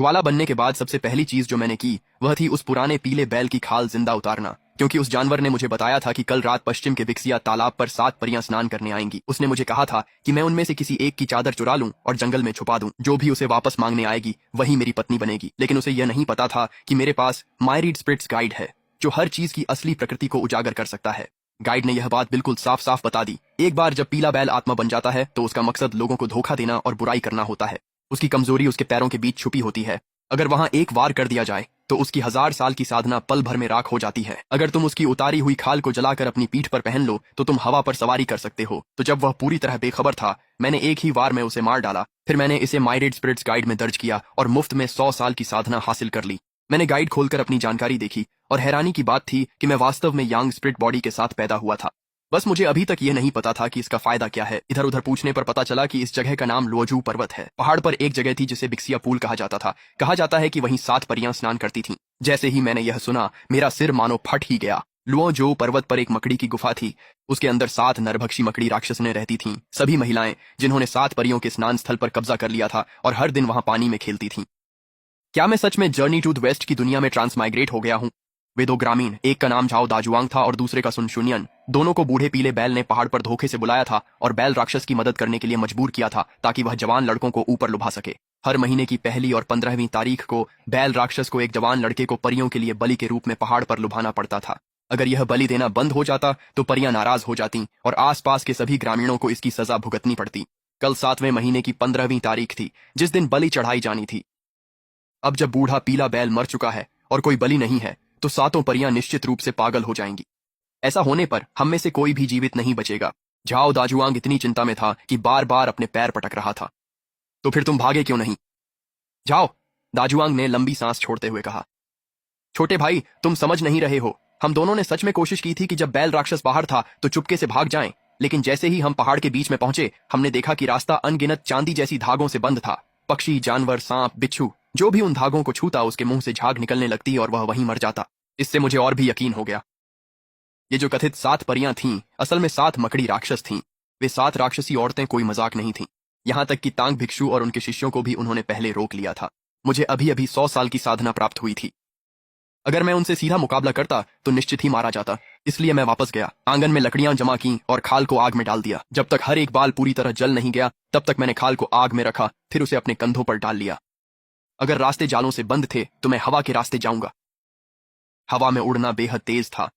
ग्वाला बनने के बाद सबसे पहली चीज जो मैंने की वह थी उस पुराने पीले बैल की खाल जिंदा उतारना, क्योंकि उस जानवर ने मुझे बताया था कि कल रात पश्चिम के विक्सिया तालाब पर 7 परियां स्नान करने आएंगी। उसने मुझे कहा था कि मैं उनमें से किसी एक की चादर चुरा लूं और जंगल में छुपा दूं। जो भी उसे वापस मांगने आएगी वही मेरी पत्नी बनेगी। लेकिन उसे यह नहीं पता था कि मेरे पास मायरीड स्पिरिट्स गाइड है, जो हर चीज की असली प्रकृति को उजागर कर सकता है। गाइड ने यह बात बिल्कुल साफ साफ बता दी। एक बार जब पीला बैल आत्मा बन जाता है तो उसका मकसद लोगों को धोखा देना और बुराई करना होता है। उसकी कमजोरी उसके पैरों के बीच छुपी होती है। अगर वहां एक वार कर दिया जाए तो उसकी 1000 साल की साधना पल भर में राख हो जाती है। अगर तुम उसकी उतारी हुई खाल को जलाकर अपनी पीठ पर पहन लो तो तुम हवा पर सवारी कर सकते हो। तो जब वह पूरी तरह बेखबर था, मैंने एक ही वार में उसे मार डाला। फिर मैंने इसे मायरीड स्पिरिट्स गाइड में दर्ज किया और मुफ्त में 100 साल की साधना हासिल कर ली। मैंने गाइड खोलकर अपनी जानकारी देखी और हैरानी की बात थी कि मैं वास्तव में यांग स्पिरिट बॉडी के साथ पैदा हुआ था। बस मुझे अभी तक यह नहीं पता था कि इसका फायदा क्या है। इधर उधर पूछने पर पता चला कि इस जगह का नाम लुओजू पर्वत है। पहाड़ पर एक जगह थी जिसे बिक्सिया पूल कहा जाता था। कहा जाता है कि वहीं 7 परियां स्नान करती थीं। जैसे ही मैंने यह सुना मेरा सिर मानो फट ही गया। लुओजू पर्वत पर एक मकड़ी की गुफा थी। उसके अंदर 7 नरभक्षी मकड़ी राक्षसनें रहती थीं, सभी महिलाएं जिन्होंने 7 परियों के स्नान स्थल पर कब्जा कर लिया था और हर दिन वहां पानी में खेलती थीं। क्या मैं सच में जर्नी टू द वेस्ट की दुनिया में ट्रांसमाइग्रेट हो गया हूं? वे 2 ग्रामीण, एक का नाम झाओ दाजुआंग था और दूसरे का सुनशुनियन, दोनों को बूढ़े पीले बैल ने पहाड़ पर धोखे से बुलाया था और बैल राक्षस की मदद करने के लिए मजबूर किया था ताकि वह जवान लड़कों को ऊपर लुभा सके। हर महीने की पहली और 15वीं तारीख को बैल राक्षस को एक जवान लड़के को परियों के लिए बलि के रूप में पहाड़ पर लुभाना पड़ता था। अगर यह बलि देना बंद हो जाता तो परियां नाराज हो जाती और आसपास के सभी ग्रामीणों को इसकी सजा भुगतनी पड़ती। कल 7वें महीने की 15वीं तारीख थी, जिस दिन बलि चढ़ाई जानी थी। अब जब बूढ़ा पीला बैल मर चुका है और कोई बलि नहीं है तो 7 परियां निश्चित रूप से पागल हो जाएंगी। ऐसा होने पर हम में से कोई भी जीवित नहीं बचेगा। झाओ दाजुआंग इतनी चिंता में था कि बार बार अपने पैर पटक रहा था। तो फिर तुम भागे क्यों नहीं? जाओ, दाजुआंग ने लंबी सांस छोड़ते हुए कहा। छोटे भाई, तुम समझ नहीं रहे हो। हम दोनों ने सच में कोशिश की थी कि जब बैल राक्षस बाहर था तो चुपके से भाग जाएं, लेकिन जैसे ही हम पहाड़ के बीच में पहुंचे हमने देखा कि रास्ता अनगिनत चांदी जैसी धागों से बंद था। पक्षी, जानवर, सांप, बिच्छू, जो भी उन धागों को छूता उसके मुंह से झाग निकलने लगती और वह वहीं मर जाता। इससे मुझे और भी यकीन हो गया। ये जो कथित 7 परियां थीं, असल में 7 मकड़ी राक्षस थीं। वे 7 राक्षसी औरतें कोई मजाक नहीं थीं। यहां तक कि तांग भिक्षु और उनके शिष्यों को भी उन्होंने पहले रोक लिया था। मुझे अभी अभी 100 साल की साधना प्राप्त हुई थी। अगर मैं उनसे सीधा मुकाबला करता तो निश्चित ही मारा जाता। इसलिए मैं वापस गया, आंगन में लकड़ियां जमा की और खाल को आग में डाल दिया। जब तक हर एक बाल पूरी तरह जल नहीं गया तब तक मैंने खाल को आग में रखा, फिर उसे अपने कंधों पर डाल लिया। अगर रास्ते जालों से बंद थे तो मैं हवा के रास्ते जाऊंगा। हवा में उड़ना बेहद तेज था।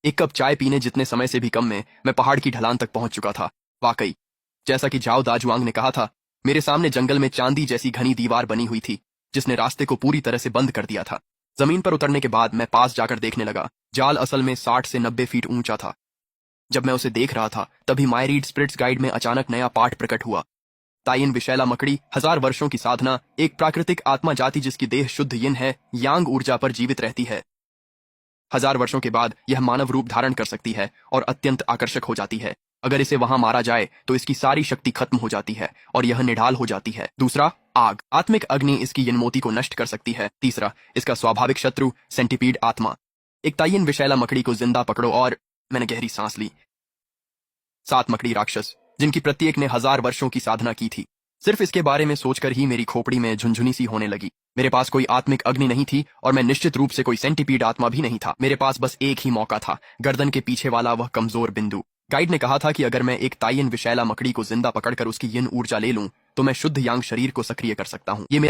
1 कप चाय पीने जितने समय से भी कम में मैं पहाड़ की ढलान तक पहुंच चुका था। वाकई, जैसा कि झाओ दाजुआंग ने कहा था, मेरे सामने जंगल में चांदी जैसी घनी दीवार बनी हुई थी जिसने रास्ते को पूरी तरह से बंद कर दिया था। जमीन पर उतरने के बाद मैं पास जाकर देखने लगा। जाल असल में 60 से 90 फीट ऊंचा था। जब मैं उसे देख रहा था तभी मायरीड स्पिरिट्स गाइड में अचानक नया पाठ प्रकट हुआ। ताइन विशैला मकड़ी, 1000 वर्षों की साधना, एक प्राकृतिक आत्मा जाति जिसकी देह शुद्ध यिन है, यांग ऊर्जा पर जीवित रहती है। 1000 वर्षों के बाद यह मानव रूप धारण कर सकती है और अत्यंत आकर्षक हो जाती है। अगर इसे वहां मारा जाए तो इसकी सारी शक्ति खत्म हो जाती है और यह निढाल हो जाती है। दूसरा, आग, आत्मिक अग्नि इसकी यिनमोती को नष्ट कर सकती है। तीसरा, इसका स्वाभाविक शत्रु सेंटिपीड आत्मा। एक ताइन विशैला मकड़ी को जिंदा पकड़ो और मैंने गहरी सांस ली। 7 मकड़ी राक्षस, जिनकी प्रत्येक ने 1000 वर्षों की साधना की थी। सिर्फ इसके बारे में सोचकर ही मेरी खोपड़ी में झुनझुनी सी होने लगी। मेरे पास कोई आत्मिक अग्नि नहीं थी और मैं निश्चित रूप से कोई सेंटिपीड आत्मा भी नहीं था। मेरे पास बस एक ही मौका था, गर्दन के पीछे वाला वह कमजोर बिंदु। गाइड ने कहा था कि अगर मैं एक ताइन विशैला मकड़ी को जिंदा पकड़कर उसकी यिन ऊर्जा ले लूं तो मैं शुद्ध यांग शरीर को सक्रिय कर सकता हूं। ये मेरा